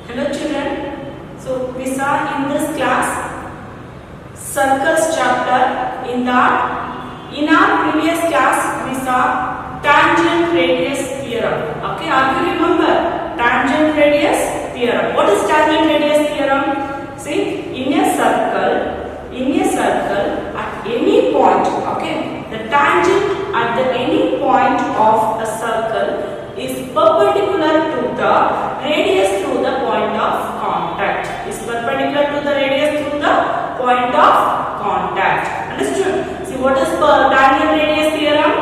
Hello children. So we saw in this class circles chapter. In our previous class we saw tangent radius theorem. Okay, are you remember tangent radius theorem? What is tangent radius theorem? See, in a circle at any point, okay, the tangent at any point of a circle is perpendicular to the radius through the point of contact. Is perpendicular to the radius through the point of contact. Understood? See, what is tangent radius theorem?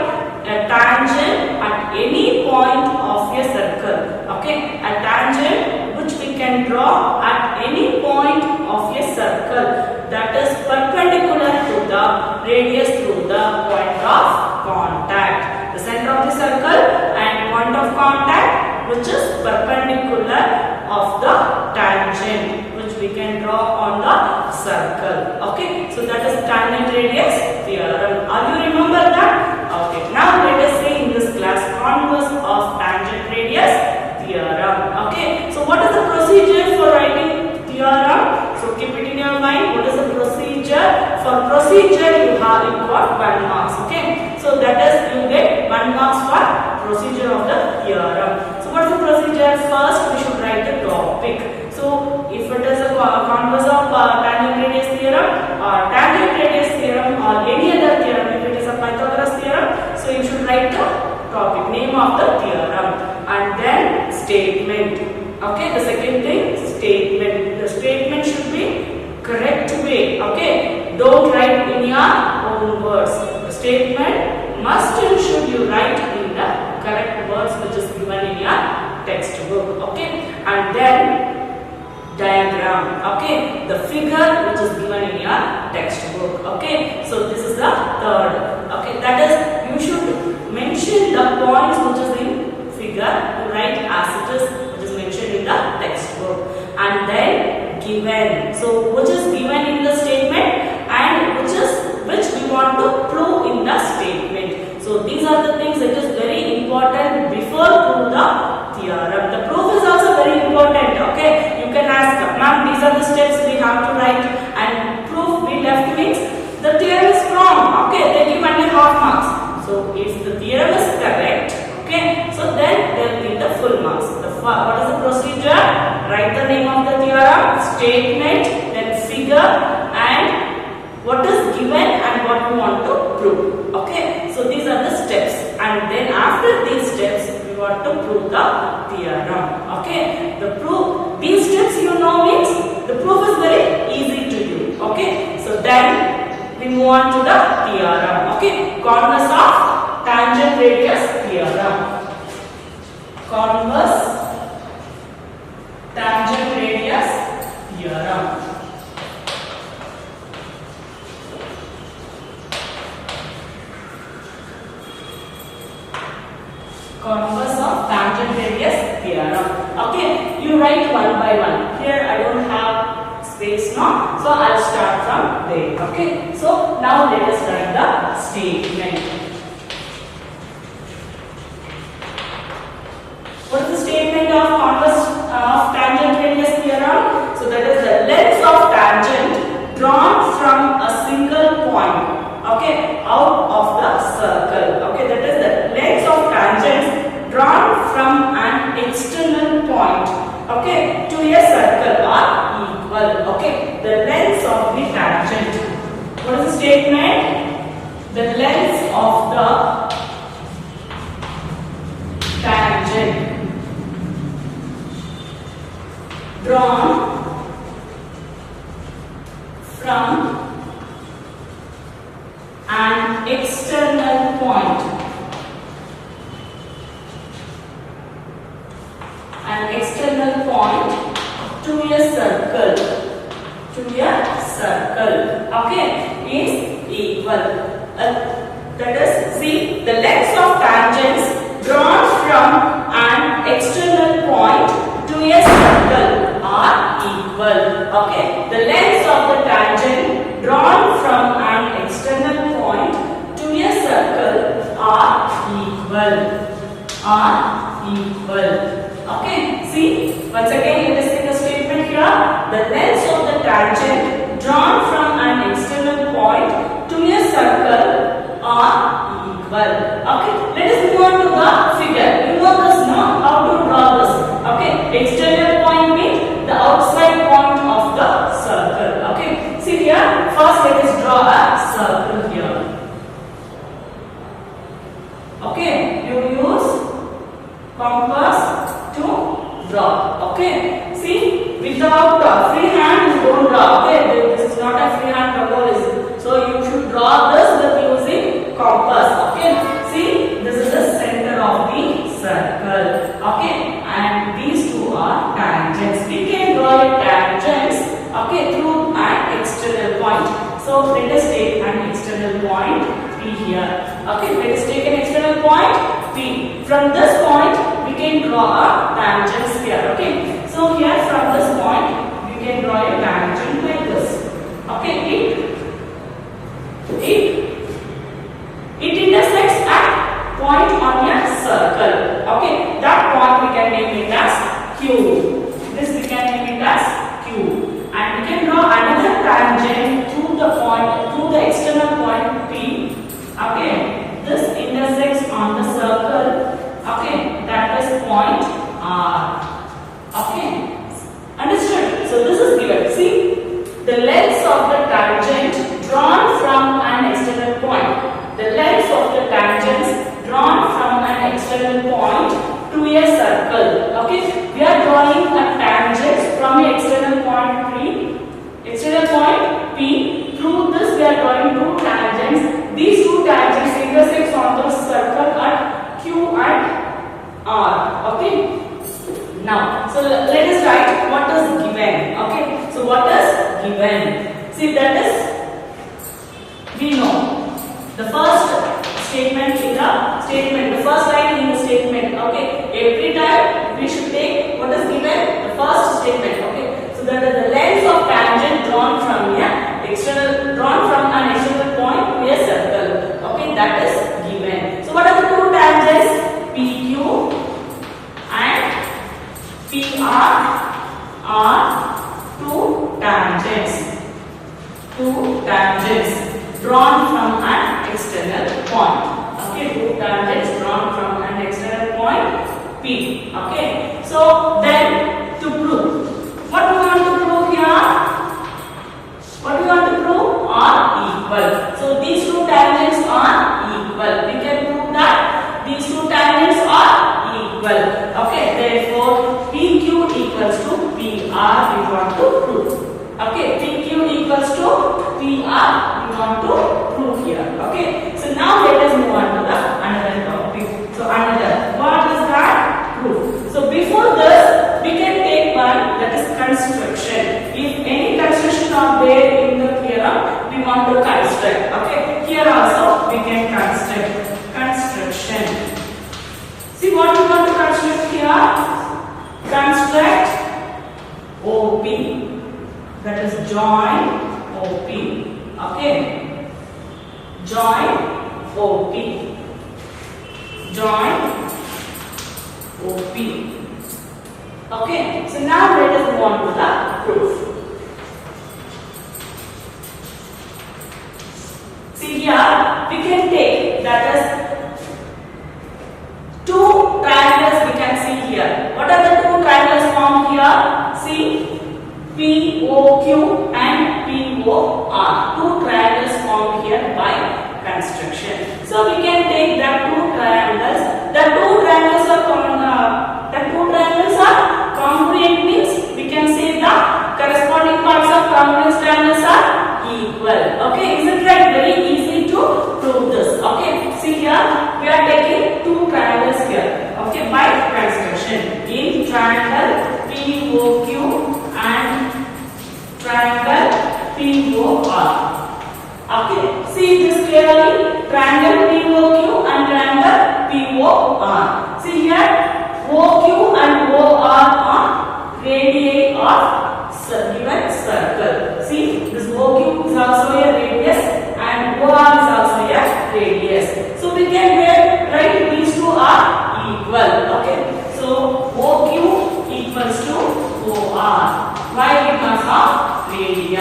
A tangent at any point of a circle. Okay, a tangent which we can draw at any point of a circle that is perpendicular to the radius through the point of contact. The center of the circle and point of contact which is perpendicular of the tangent which we can draw on the circle. Okay, so that is tangent radius theorem. Are you remember that? Okay, now let us see in this class converse of tangent radius theorem. Okay, so what is the procedure for writing theorem? So keep it in your mind. What is the procedure? For procedure you got 1 marks. Okay, so that is you get 1 marks for procedure of the theorem. So what is the procedure? First we should write the topic. So if it is a converse of tangent radius theorem or tangent radius theorem or any other theorem, if it is a Pythagoras theorem, so you should write the topic, name of the theorem, and then statement. Okay, the second thing, statement. The statement should be correct way. Okay, don't write in your own words. The statement must and should you write in the correct words which is given in your textbook. Okay, and then diagram. Okay, the figure which is given in your textbook. Okay, so this is the third. Okay, that is you should mention the points which is in figure, you write as it is which is mentioned in the textbook, and then given. So which is given in the statement and which we want to prove in the statement. So these are the things that is very important before prove the theorem. The proof is also very important. Okay, you can ask, ma'am, these are the steps we have to write, and proof we left means the theorem is wrong. Okay, they give only half marks. So if the theorem is correct, okay, so then they will give the full marks. What is the procedure? Write the name of the theorem, statement, then figure, and what is given and what we want to prove. Okay, so these are the steps, and then after these steps we want to prove the theorem. Okay, the proof, these steps you know means the proof is very easy to you. Okay, so then we move on to the theorem. Okay, converse of tangent radius theorem. Converse tangent radius theorem. Converse of tangent radius theorem. Okay, you write one by one. Here I don't have space now, so I'll start from there. Okay, so now let us write the statement. What is the statement of converse of tangent radius theorem? So that is the length of tangent drawn from a single point. Okay, out of the circle. Okay, that is the length of tangents drawn from an external point. Okay, to a circle are equal. Okay, the length of the tangent. What is the statement? The length of the tangent drawn from an external point. An external point to a circle. Okay, is equal. That is, see, the lengths of tangents drawn from an external point to a circle are equal. Okay, the lengths of the tangent drawn from an external point to a circle are equal. Okay, see, once again let us see the here the lengths of the tangent drawn from an external point to a circle are equal. Okay, let us move on to the figure. You know this now, how to draw this. Okay, external point means the outside point of the circle. Okay, see here, first let us draw a circle here. Okay, you use compass to draw. Okay, see, without free hand you don't draw. Okay, this is not a free hand parallelism. So you should draw this with using compass. Okay, see, this is the center of the circle. Okay, and these two are tangents. We can draw a tangents. Okay, through an external point. So let us take an external point P here. Okay, let us take an external point P. From this point, we can draw a tangent here. Okay, so here from this point, we can draw a tangent like this. Okay, it intersects at point on a circle. Okay, that point we can name it as Q. This we can name it as Q. And we can draw another tangent through the point, through the external point P. Okay, this intersects on the circle. Okay, that is point R. Okay, understood? So this is given. See, the lengths of the tangent drawn from an external point. The lengths of the tangents drawn from an external point to a circle. Okay, we are drawing a tangent from an external point P. Through this we are drawing two tangents. These two tangents intersect on the circle at Q and R. Okay. Now, so let us write what is given. Okay. So what is given? See, that is, we know the first statement in the statement, the first line in the statement. Okay. Every time we should take what is given, the first statement. Okay. So that is the length of tangent drawn from an external point to a circle. Okay, that is given. So what are the two tangents? PQ and PR are two tangents. Two tangents drawn from an external point. Okay, two tangents drawn from an external point P. Okay, so then to prove, what do we want to prove here? What do we want to prove? Are equal. So these two tangents are equal. We can prove that these two tangents are equal. Okay, therefore PQ equals to PR we want to prove. Okay, PQ equals to PR we want to prove here. Okay, so now let us move on to the another topic. So another, what is that? Proof. So before this, we can take one, that is construction. If any construction are there in the theorem, we want to construct. Okay, here also we can construct. Construction. See what we want to construct here? Construct OP. That is join OP. Okay, join OP. Join OP. Okay, so now let us move on to the proof. See here, we can take, that is, two triangles we can see here. What are the two triangles formed here? See, POQ and POR. Two triangles formed here by construction. So we can take that two triangles. The two triangles are congruent, means we can say the corresponding parts of congruent triangles are equal. Okay, is it right? Very easy to prove this. Okay, see here we are taking two triangles here. Okay, by construction. In triangle POQ and triangle POR. Okay, see this clearly. Triangle POQ and triangle POR. See here, OQ and OR are radii of given circle. See, this OQ is also a radius and OR is also a radius. So we can write these two are equal. Okay, so OQ equals to OR. Why? Because of radii.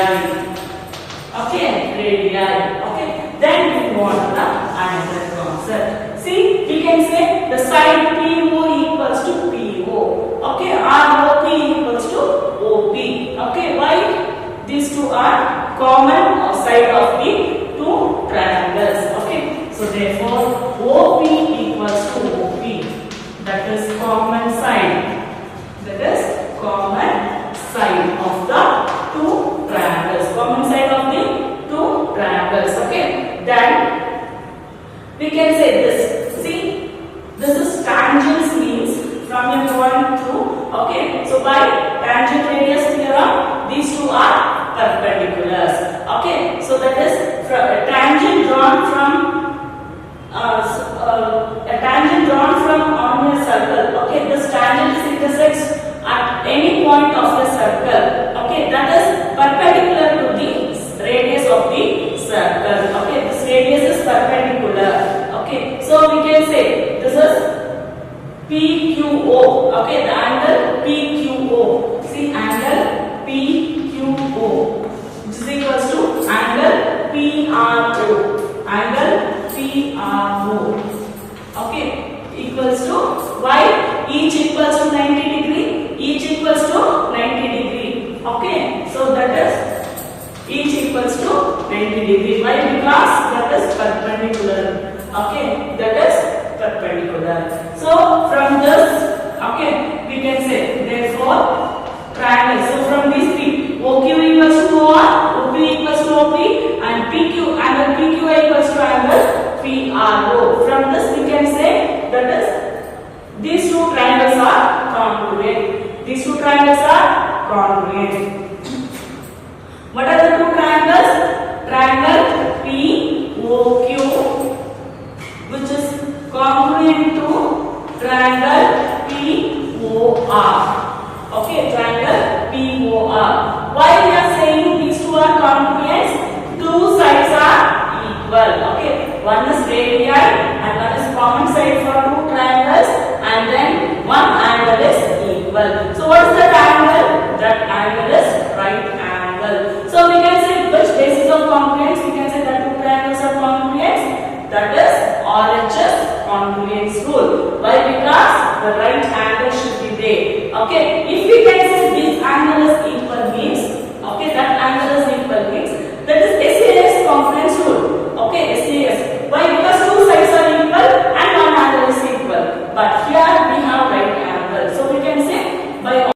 Okay, radii. Okay, then we go on to the another concept. See, we can say the side PO equals to PO. Okay, or OP equals to OP. Okay, why? These two are common side of the two triangles. Okay, so therefore OP equals to OP. That is common side. That is common side of the two triangles. Common side of the two triangles. Okay, then we can say this. See, this is tangents means from your point through. Okay, so by tangent radius theorem, these two are perpendiculars. Okay, so that is a tangent drawn from on a circle. Okay, this tangent intersects at any point of the circle. Okay, that is perpendicular to the radius of the circle. Okay, this radius is perpendicular. Okay, so we can say this is PQO. Okay, the angle PQO. See, angle PQO, which is equals to angle PRO. Angle PRO. Okay, equals to y, each equals to 90 degree, each equals to 90 degree. Okay, so that is each equals to 90 degree. Why? Because that is perpendicular. Okay, that is perpendicular. So from this, okay, we can say therefore triangle. So from these three, OQ equals to OR, OP equals to OP, and PQ, angle PQI equals to angle PRO. From this we can say that is these two triangles are congruent. These two triangles are congruent. What are the two triangles? Triangle POQ, which is congruent to triangle POR. Okay, triangle POR. Why we are saying these two are congruent? Two sides are equal. Okay, one is radii and one is common side for two triangles, and then one angle is equal. So what is that angle? That angle is right angle. So we can say which basis of congruence? We can say that two triangles are congruent. That is RHS congruence rule. Why? Because the right angle should be there. Okay, if we can say this angle is equal means, okay, that angle is equal means that is SAS congruence rule. Okay, SAS. Why? Because two sides are equal and one angle is equal. But here we have right angle. So we can say by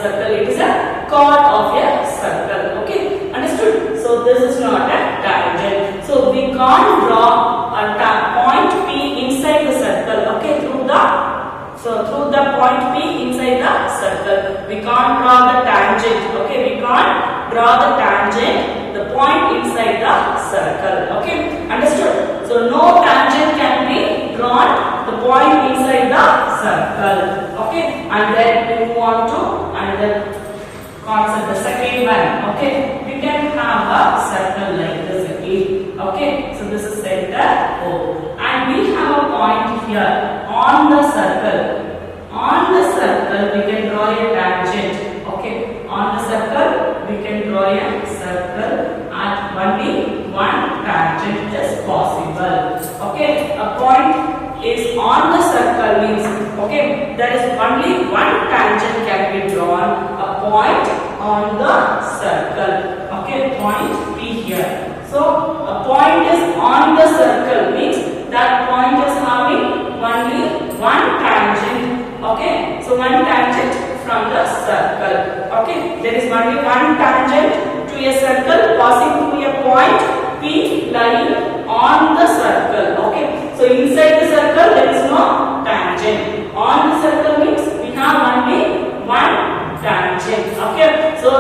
circle. It is a chord of a circle. Okay, understood? So this is not a tangent. So we can't draw a point P inside the circle. Okay, through the point P inside the circle, we can't draw the tangent. Okay, we can't draw the tangent, the point inside the circle. Okay, understood? So no tangent can be drawn, the point inside the circle. Okay, and then we move on to another concept, the second one. Okay, we can have a circle like this again. Okay, so this is center O, and we have a point here on the circle. On the circle, we can draw a tangent. Okay, on the circle, we can draw a circle, and only one tangent is possible. Okay, a point is on the circle means, okay, there is only one tangent can be drawn, a point on the circle. Okay, point P here. So a point is on the circle means that point is having only one tangent. Okay, so one tangent from the circle. Okay, there is only one tangent to a circle passing through a point P lying on the circle. Okay, so inside the circle there is no tangent. On the circle means we have only one tangent. Okay, so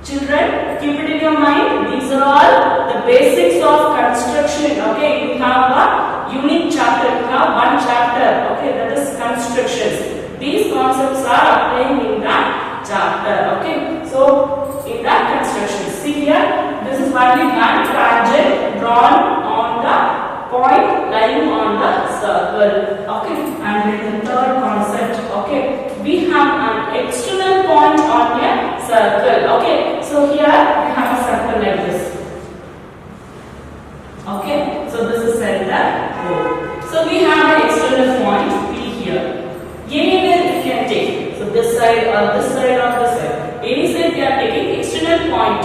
children, keep it in your mind. These are all the basics of construction. Okay, you have a unique chapter. You have one chapter. Okay, that is constructions. These concepts are applying in that chapter. Okay, so in that construction, see here, this is only one tangent drawn on the point lying on the circle. Okay, and then the third concept. Okay, we have an external point on a circle. Okay, so here we have a circle like this. Okay, so this is center O. So we have an external point P here. Anywhere we can take. So this side or this side or this side. Any side we are taking external point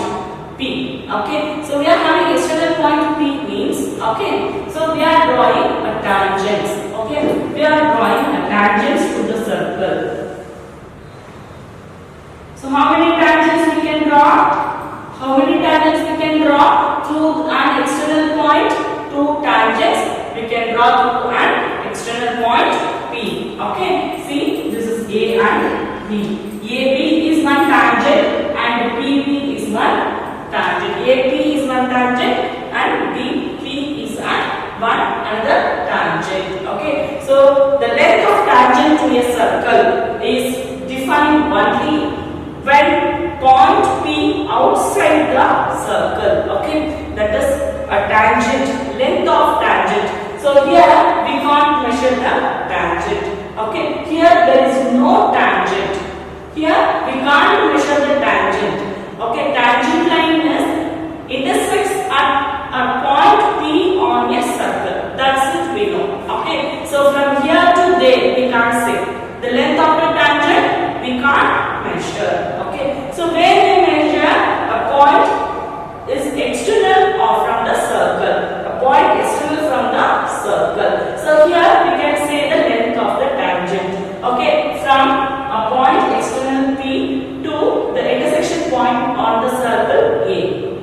P. Okay, so we are having external point P means, okay, so we are drawing a tangent. Okay, we are drawing a tangent to the circle. So how many tangents we can draw? How many tangents we can draw? Through an external point, two tangents we can draw through an external point P. Okay, see, this is A and B. AB is one tangent and PB is one tangent. AP is one tangent and BP is one another tangent. Okay, so the length of tangent to a circle is defined only when point P outside the circle. Okay, that is a tangent, length of tangent. So here we can't measure the tangent. Okay, here there is no tangent. Here we can't measure the tangent. Okay, tangent line is intersects at a point P on a circle. That's it we know. Okay, so from here to there we can't say. The length of the tangent we can't measure. Okay, so when we measure a point is external or from the circle. A point external from the circle. So here we can say the length of the tangent. Okay, from a point external P to the intersection point on the circle A.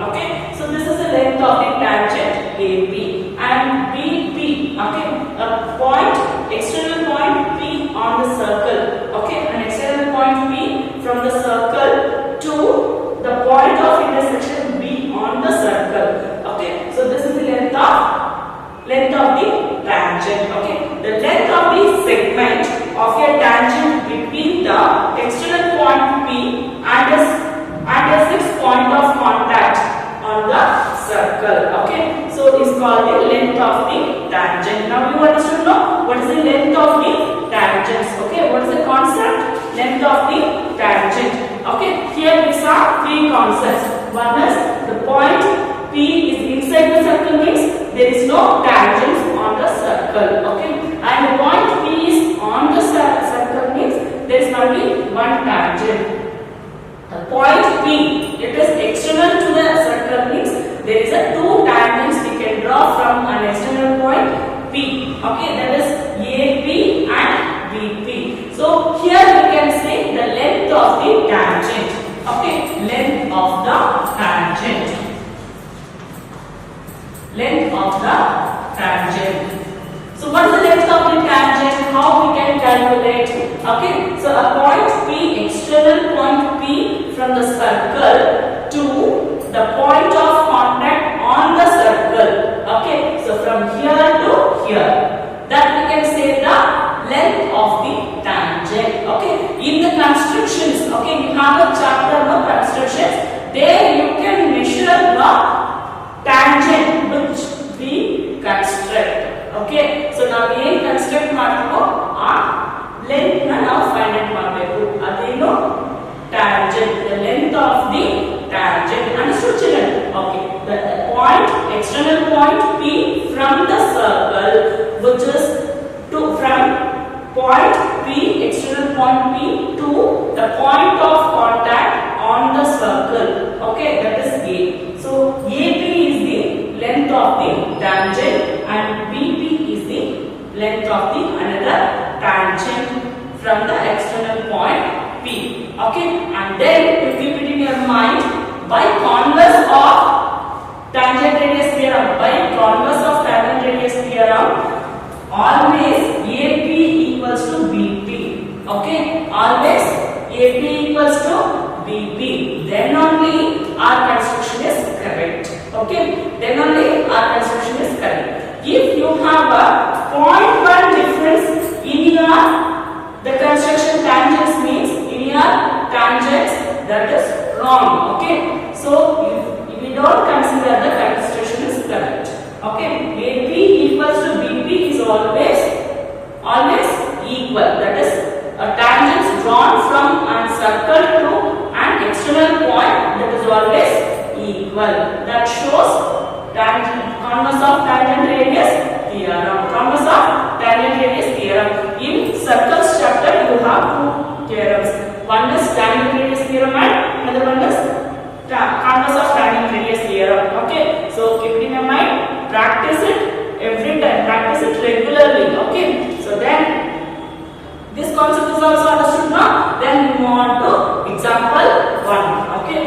Okay, so this is the length of the tangent AB and BP. Okay, a point, external point P on the circle. Okay, an external point P from the circle to the point of intersection B on the circle. Okay, so this is the length of the tangent. Okay, the length of the segment of a tangent between the external point P and a fixed point of contact on the circle. Okay, so is called the length of the tangent. Now you understood now what is the length of the tangents. Okay, what is the concept? Length of the tangent. Okay, here we saw three concepts. One is the point P is inside the circle means there is no tangents on the circle. Okay, and the point P is on the circle means there is only one tangent. The point P, it is external to the circle means there is a two tangents we can draw from an external point P. Okay, that is AB and BP. So here we can say the Okay, so a point P, external point P from the circle to the point of contact on the circle. Okay, so from here to here, that we can say the length of the tangent. Okay, in the constructions, okay, you have a chapter of constructions. There you can measure the tangent which we construct. Okay, so now we construct ಮಾಡ್ತೀವೋ ಆ length na ನಾವು find out ಮಾಡಬೇಕು. ಅದೇನು tangent, the length of the tangent. Understood children? Okay, the point, external point P from the circle, which is from point P, external point P to the point of contact on the circle. Okay, that is A. So AB is the length of the tangent and BP is the length of the another tangent from the external point P. Okay, and then you keep it in your mind, by converse of tangent radius theorem, by converse of tangent radius theorem, always AP equals to BP. Okay, always AP equals to BP. Then only our construction is correct. Okay, then only our construction is correct. If you have a 0.1 difference in your the construction tangents, means in your tangents, that is wrong. Okay, so if we don't consider the construction is correct. Okay, AP equals to BP is always equal. That is a tangent drawn from a circle to an external point, that is always equal. That shows tangent, converse of tangent radius theorem. Converse of tangent radius theorem. In circles chapter you have two theorems. One is tangent radius theorem and another one is converse of tangent radius theorem. Okay, so keep it in your mind. Practice it every time. Practice it regularly. Okay, so then this concept is also understood now. Then we move on to example 1. Okay.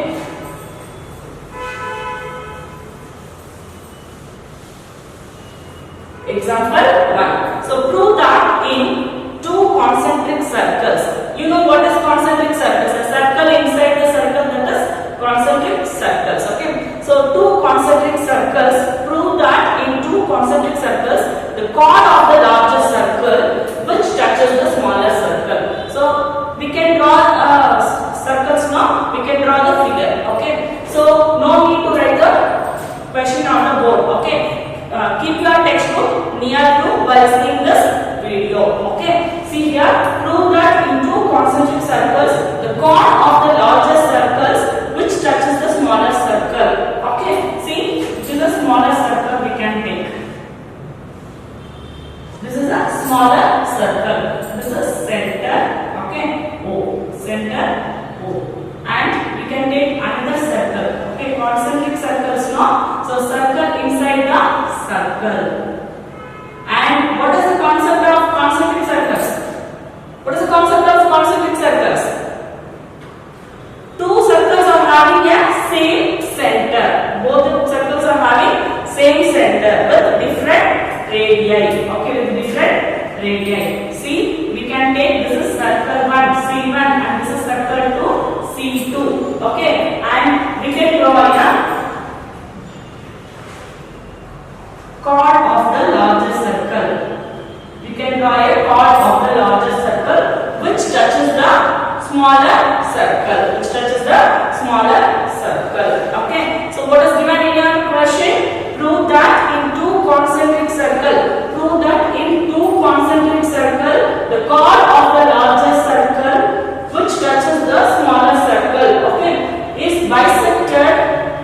Example 1. So prove that in two concentric circles. You know what is concentric circles? A circle inside the circle, that is concentric circles. Okay. So two concentric circles. Prove that in two concentric circles, the chord of the larger circle which touches the smaller circle. So we can draw circles now. We can draw the figure. Okay. So no need to write the question on the board. Okay. Keep your textbook near you while seeing this video. Okay. See here. Prove that in two concentric circles, the chord of the larger circles which touches the smaller circle. Okay. See, which is a smaller circle we can take. This is a smaller circle. This is center. Okay. O. Center O. And we can take another circle. Okay. Concentric circles now. So circle inside the circle. And what is the concept of concentric circles? What is the concept of concentric circles? Two circles are having a same center. Both the circles are having same center with different radii. Okay, with different radii. See, we can take this is circle 1 C1 and this is circle 2 C2. Okay, and we can draw a chord of the larger circle. We can draw a chord of the larger circle which touches the smaller circle. Which touches the smaller circle. Okay. So what is given in your question? Prove that in two concentric circle. Prove that in two concentric circle, the chord of the larger circle which touches the smaller circle. Okay, is bisected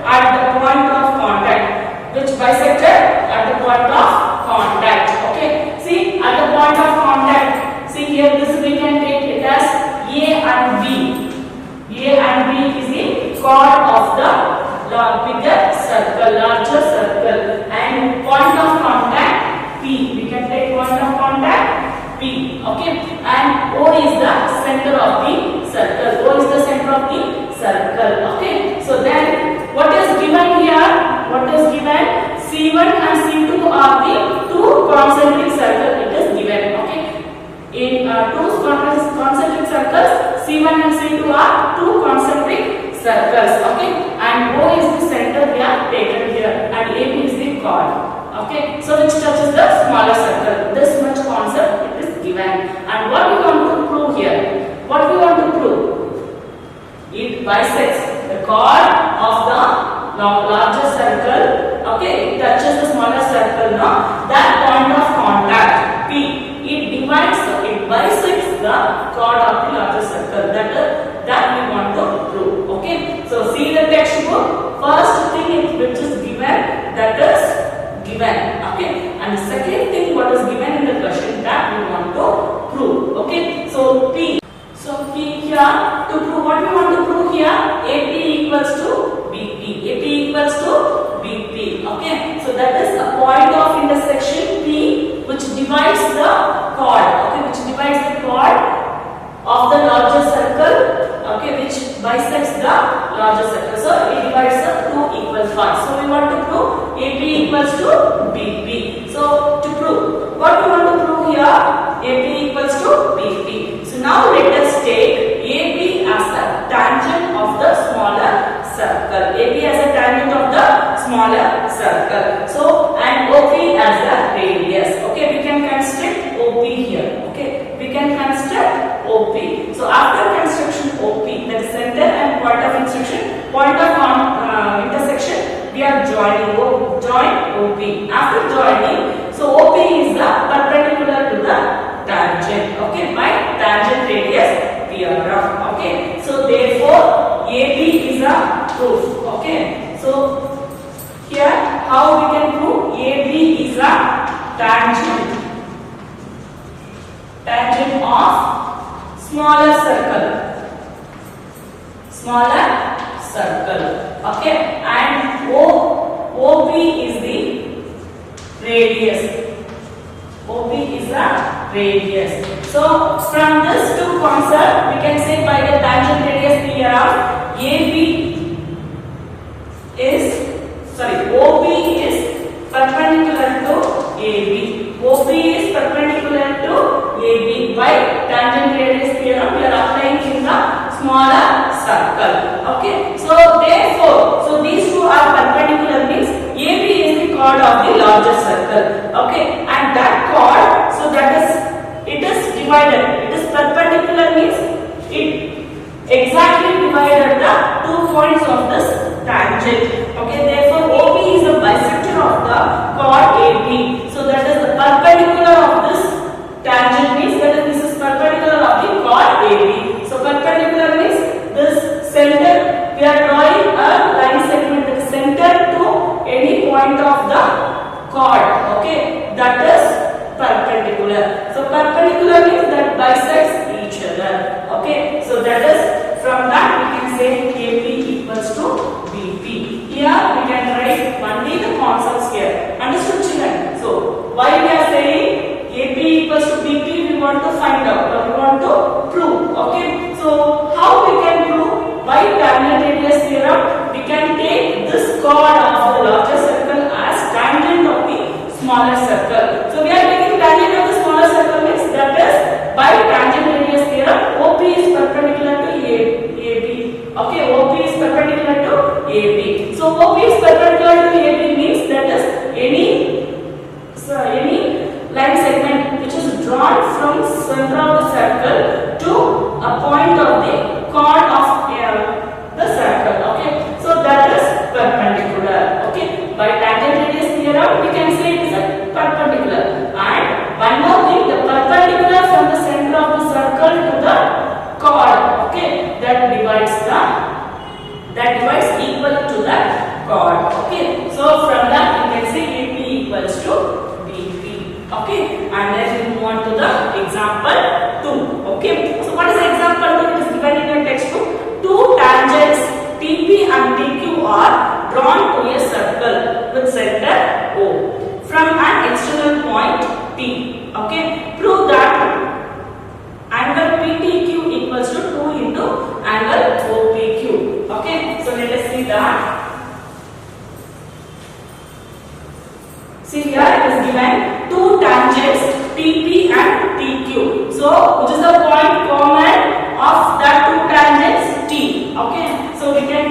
at the point of contact. Which bisected at the point of contact. Okay, see at the point of contact. See here, this we can take it as A and B. A and B is the chord of the bigger circle, larger circle, and point of contact P. We can take point of contact P. Okay, and O is the center of the circle. O is the center of the circle. Okay, so then what is given here? What is given? C1 and C2 are the two concentric circles. It is given. Okay, in two concentric circles. Okay, and O is the center we are taken here, and AB is the chord. Okay, so which touches the smaller circle. This much concept it is given. And what we want to prove here? What we want to prove? It bisects the chord of the larger circle. Okay, it touches the smaller circle now. That point of contact P. It bisects the chord of the larger circle. That we want to prove. Okay, so see the textbook. First thing which is given, that is given. Okay, and the second thing what is given in the question that we want to prove. Okay, so P. So P here to prove what we want to prove here. AP equals to BP. AP equals to BP. Okay, so that is a point of intersection P which divides the chord. Okay, which divides the chord of the larger circle. Okay, which bisects the larger circle. So it divides the two equal parts. So we want to prove AP equals to BP. So to prove what we want to prove here, AP equals to BP. So now let us take AB as a tangent of the smaller circle. AB as a tangent of the smaller circle. So and OP as the radius. Okay, we can construct OP here. Okay, we can construct OP. So after construction OP, that is center and point of intersection, we are joining. Join OP. After joining, so OP is the perpendicular to the tangent. Okay, by tangent radius theorem. Okay, so therefore AB is a proof. Okay, so here how we can prove AB is a tangent of smaller circle. Okay, and OP is the radius. OP is a radius. So from this two concept we can say by the tangent radius theorem OP is perpendicular to AB. OP is perpendicular to AB by tangent radius theorem we are applying in the smaller circle. Okay, so therefore, so these two are perpendicular means AB is the chord of the larger circle. Okay, and that chord, so it is divided. It is perpendicular means it exactly divided the 2 points of this tangent. Okay, therefore OP is the bisector of the chord AB. So that is the perpendicular of this tangent means that this is perpendicular of the chord AB. So perpendicular means this center, we are drawing a line segment that is center to any point of the chord. Okay, that is perpendicular. So perpendicular means that bisects each other. Okay, so that is from that we can say AP equals to BP. Here we can write only the concepts here. Understood, children? So why we are saying AP equals to BP, we want to find out or we want to prove. Okay, so how we can prove? By tangent radius theorem, we can take this chord of the larger circle as tangent of the smaller circle. So we are taking tangent of the smaller circle means that is by tangent radius theorem OP is perpendicular to AB. Okay, OP is perpendicular to AB. So OP is perpendicular to AB means that is any line segment which is drawn from center of the circle to a point of the chord of the circle. Okay, so that is perpendicular. Okay, by tangent radius theorem we can say it is a perpendicular. And one more thing, the perpendicular from the center of the circle to the chord. Okay, that divides equal to that chord. Okay, so from that we can say AP equals to BP. Okay, and then we move on to the example 2. Okay, so what is example 2? It is given in your textbook. Two tangents TP and TQ are drawn to a circle with center O from an external point P. Okay, prove that angle PTQ equals to 2 into angle OPQ. Okay, so let us see that. See here it is given two tangents TP and TQ. So which is the point common of that two tangents T. Okay, so we can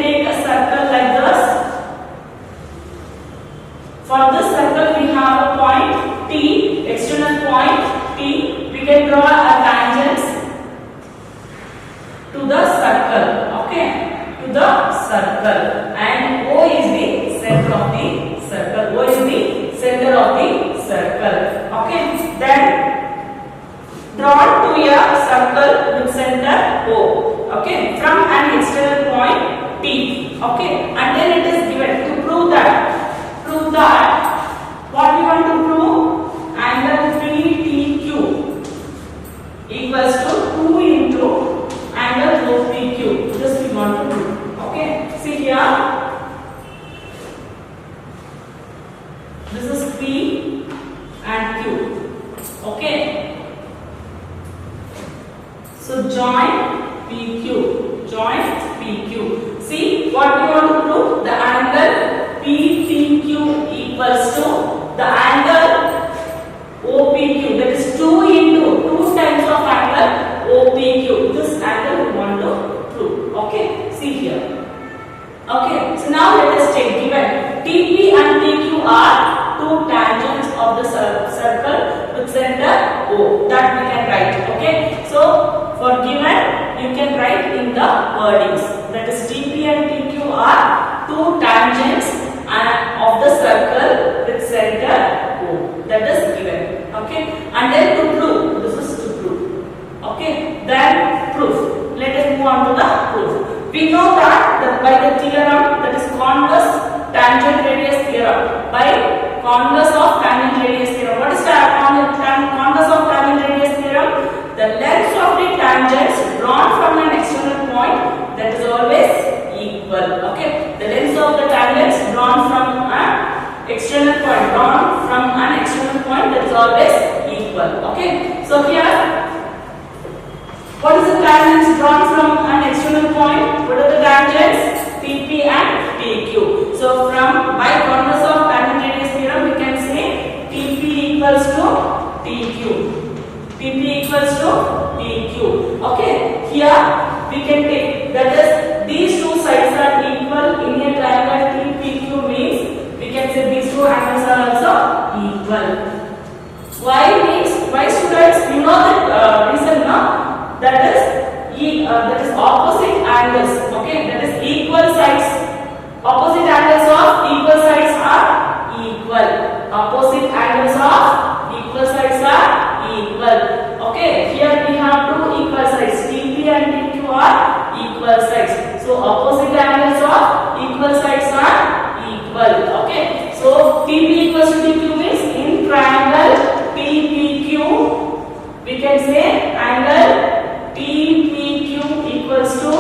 to the circle. Okay, to the circle, and O is the center of the circle. O is the center of the circle. Okay, then drawn to a circle with center O. Okay, from an external point T. Okay, and then it is given to prove that what we want to prove, angle PTQ equals to 2 into angle OPQ. This we want to do. Okay, see here, this is P and Q. Okay, so join PQ, join PQ. See what we want to prove, the angle PTQ equals to the angle OPQ, that is 2 into 2 times of angle OPQ. This angle we want to prove. Okay, see here. Okay, so now let us take, given TP and TQ are two tangents of the circle with center O, that we can write. Okay, so for given you can write in the wordings, that is TP and TQ are two tangents of the circle with center O, that is given. Okay, and then to prove, this is to prove. Okay, then proof. Let us move on to the proof. We know that by the theorem, that is converse tangent radius theorem, by converse of tangent radius theorem. What is the converse of tangent radius theorem? The length of the tangents drawn from an external point, that is always equal. Okay, the length of the tangents drawn from an external point, that is always equal. Okay, so here, what is the tangents drawn from an external point? What are the tangents? TP and TQ. So from by converse of tangent radius theorem, we can say TP equals to TQ. TP equals to TQ. Okay, here we can take, that is these two sides are equal in a triangle TPQ, means we can say these two angles are also equal. Why students? You know that reason, no? That is opposite angles. Okay, that is equal sides. Opposite angles of equal sides are equal. Opposite angles of equal sides are equal. Okay, here we have two equal sides. TP and TQ are equal sides. So opposite angles of equal sides are equal. Okay, so TP equals to TQ means in triangle TPQ, we can say angle TPQ equals to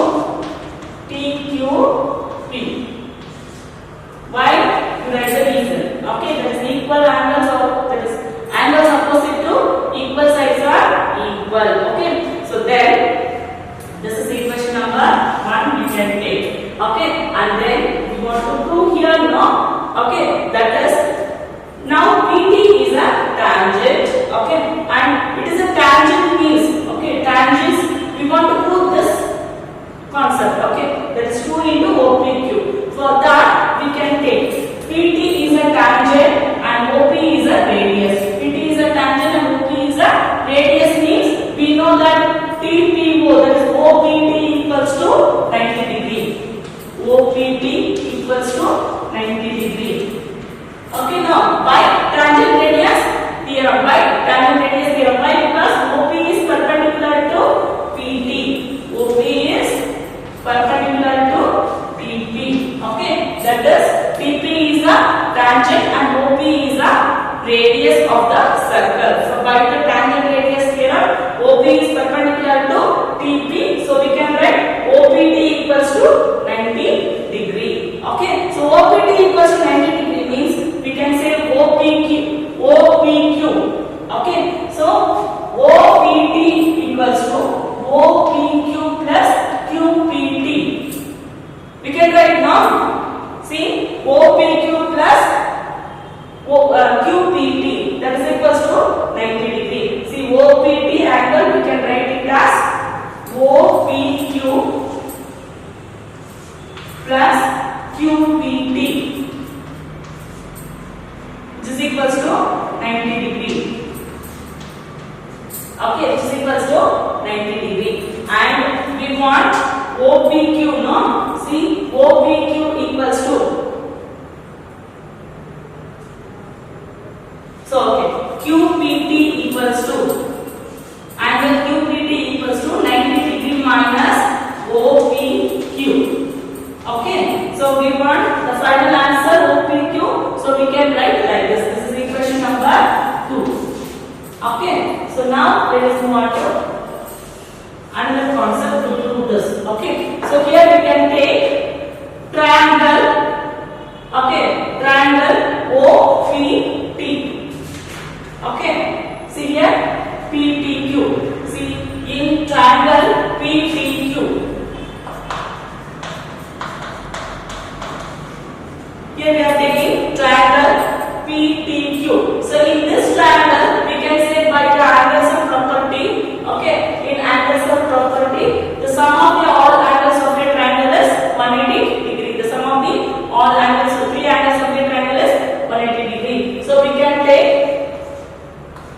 TQP. Why? You write the reason. Okay, that is equal angles, or that is angles opposite to equal sides are equal. Okay, so then this is equation number 1 we can take. Okay, and then we want to prove here, no? Okay, that is now PT is a tangent. Okay, and it is a tangent means, okay, tangents, we want to prove this concept. Okay, that is 2 into OPQ. For that we can take PT is a tangent and OP is a radius. PT is a tangent and OP is a radius, means we know that TPO, that is OPT equals to 90 degree. OPT equals to 90 degree. Okay, now by tangent radius theorem, why? Because OP is perpendicular to PT. OP is perpendicular to TP. Okay, that is TP is a tangent and OP is a radius of the circle. So by the tangent radius theorem, OP is perpendicular to TP. So we can write OPT equals to 90 degree. Okay, so OPT equals to 90 degree means we can say OPQ. Okay, so OPT equals to OPQ plus QPT. We can write now. See, OPQ plus QPT, that is equals to 90 degree. See, OPT angle we can write it we want OPQ, no? See, OPQ equals to. So, okay, QPT equals to. Angle QPT equals to 90 degree minus OPQ. Okay, so we want the final answer OPQ. So we can write like this. This is equation number 2. Okay, so now let us move on to another concept to do this. Okay, so here we can take triangle. Okay, triangle OPT. Okay, see here PTQ. See in triangle PTQ. Here we are taking triangle PTQ. So in this triangle, we can say by the angles of property. Okay, in angles of property, the sum of the all angles of the triangle is 180 degree. The sum of the all angles of three angles of the triangle is 180 degree. So we can take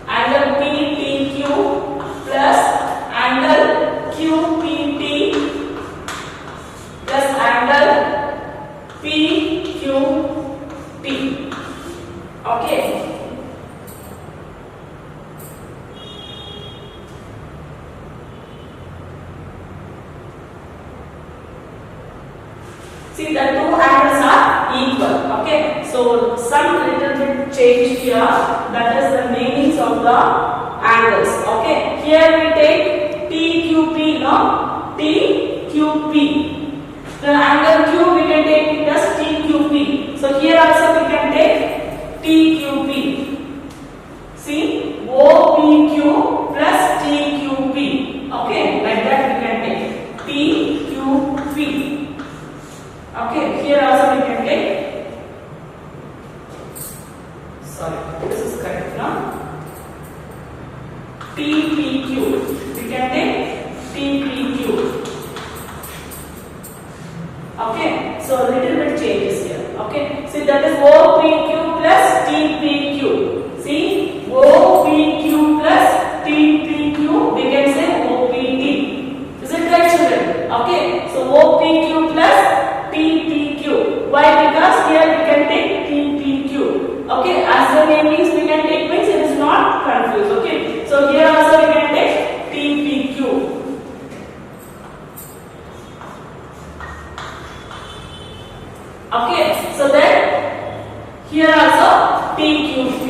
angle PTQ plus angle QPT plus angle PQT. Okay. See, the two angles are equal. Okay. So some little bit change here. That is the meanings of the angles. Okay. Here we take TQP. No, TQP. The angle Q we can take it as TQP. So here also we can take TQP. See, OPQ plus TQP. Okay, like that we can take TQP. Okay, here also we can take. Sorry, this is correct now. TPQ. We can take TPQ. Okay, so a little bit changes here. Okay, see that is OPQ plus TPQ. See, OPQ plus TPQ, we can say OPT. Is it right, children? Okay, so OPQ plus TPQ. Why? Because here we can take TPQ. Okay, as the name means we can take means it is not confused. Okay, so here also we can take TPQ. Okay, so then here also TQP.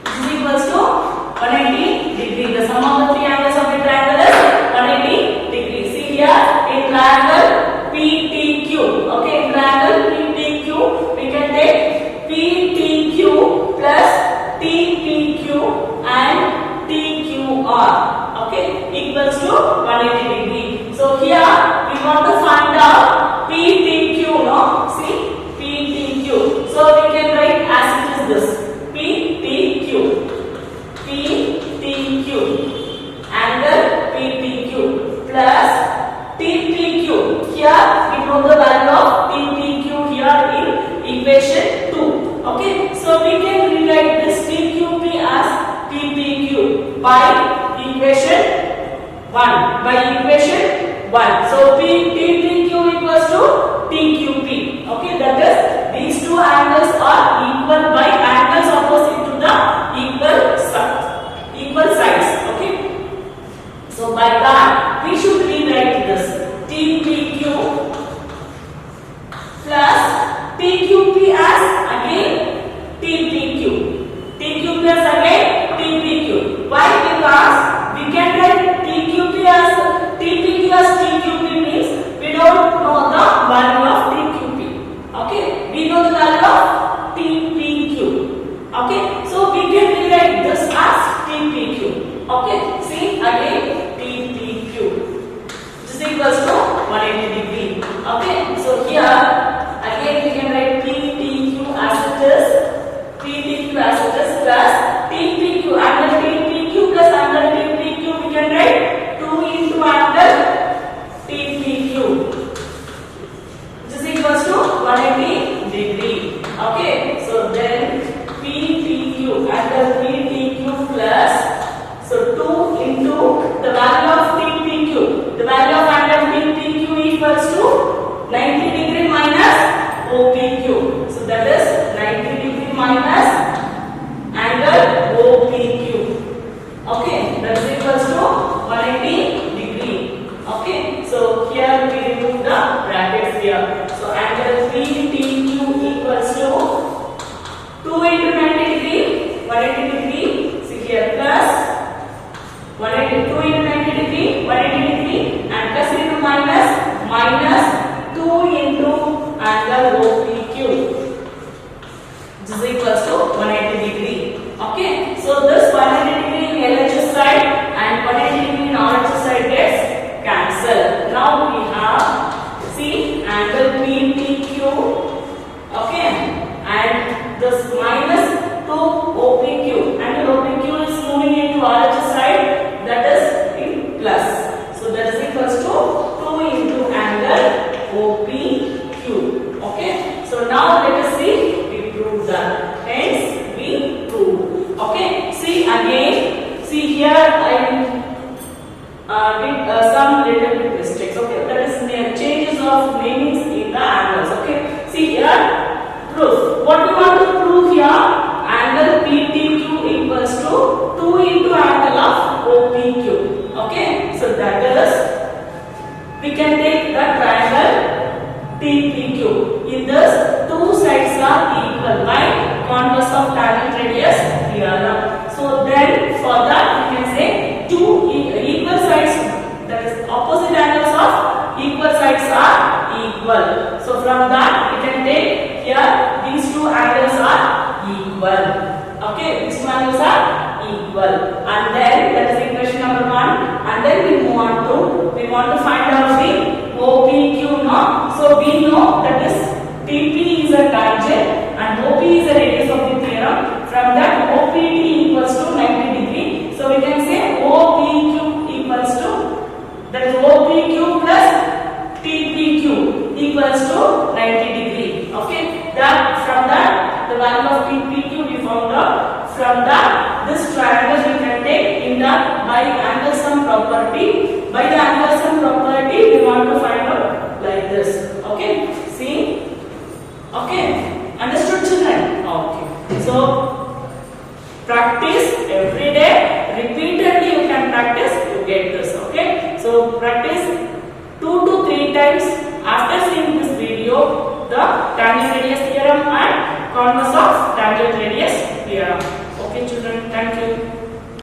This is equals to 180 degree. The sum of the three angles of the triangle is 180 degree. See here in triangle PTQ. Okay, in triangle PTQ we can take PTQ plus TPQ and TQR. Okay, equals to 180 degree. So here we want to find out PTQ, no? See, PTQ. So we can write as it is this. PTQ. PTQ. Angle PTQ plus TPQ. Here we know the value of TPQ here in equation 2. Okay, so we can rewrite this TQP as TPQ by equation 1. By equation 1. So PTQ equals to TQP. Okay, that is these two angles are equal by angles opposite to the equal sides. Okay. So by that we should rewrite this TPQ plus TQP as again TPQ. TQ plus again TPQ. Why? Because we can write TQP as TPQ as TQP means we don't know the value of TQP. Okay, we know the value of TPQ. Okay, so we can rewrite this as TPQ. Okay, see again TPQ. This is equals to 180 degree. Okay, so here again we can write PTQ as it is. PTQ as it is plus TPQ. Angle TPQ plus angle TPQ we can write 2 into angle TPQ. This is equals to 180 degree. Okay, so then PTQ angle PTQ plus so 2 the value of TPQ. The value of angle TPQ equals to 90 degree minus OPQ. So that is 90 degree minus angle OPQ. Okay, that is equals to 180 degree. Okay, so here we remove the brackets here. So angle PTQ equals to 2 into 90 degree, 180 degree. See here plus 180, 2 into 90 degree, 180 degree, and plus into minus 2 into angle OPQ. This is equals to 180 degree. Okay, so this 180 degree in LHS side and 180 degree in RHS side gets cancelled. Now we have, see, angle PTQ. Okay, and this minus 2 OPQ. Angle OPQ is moving into RHS side, that is in plus. So that is equals to 2 into angle OPQ. Okay, so now let us see, we prove that. Hence, we prove. Okay, see again, see here I did some little bit mistakes. Okay, that is the changes of namings in the angles. Okay, see here, proof. What we want to prove here, angle PTQ equals to 2 into angle of OPQ. Okay, so that is, we can take the triangle TPQ. In this, two sides are equal by converse of tangent radius theorem. So then for that we can say two equal sides, that is opposite angles of equal sides are equal. So from that we can take here these two angles are equal. Okay, these two angles are equal, and then that is equation number 1, and then we move on to, we want to find out the OPQ now. So we know that is TP is a tangent and OP is a radius of the theorem. From that OPT equals to 90 degree. So we can say OPQ equals to, that is OPQ plus TPQ equals to 90 degree. Okay, that from that the value of TPQ we found out. From that this triangle we can take in the by angle sum property. By the angle sum property we want to find out like this. Okay, see. Okay, understood children? Okay, so practice every day, repeatedly you can practice, you get this. Okay, so practice 2 to 3 times. After seeing this video, the tangent radius theorem and converse of tangent radius theorem. Okay children, thank you.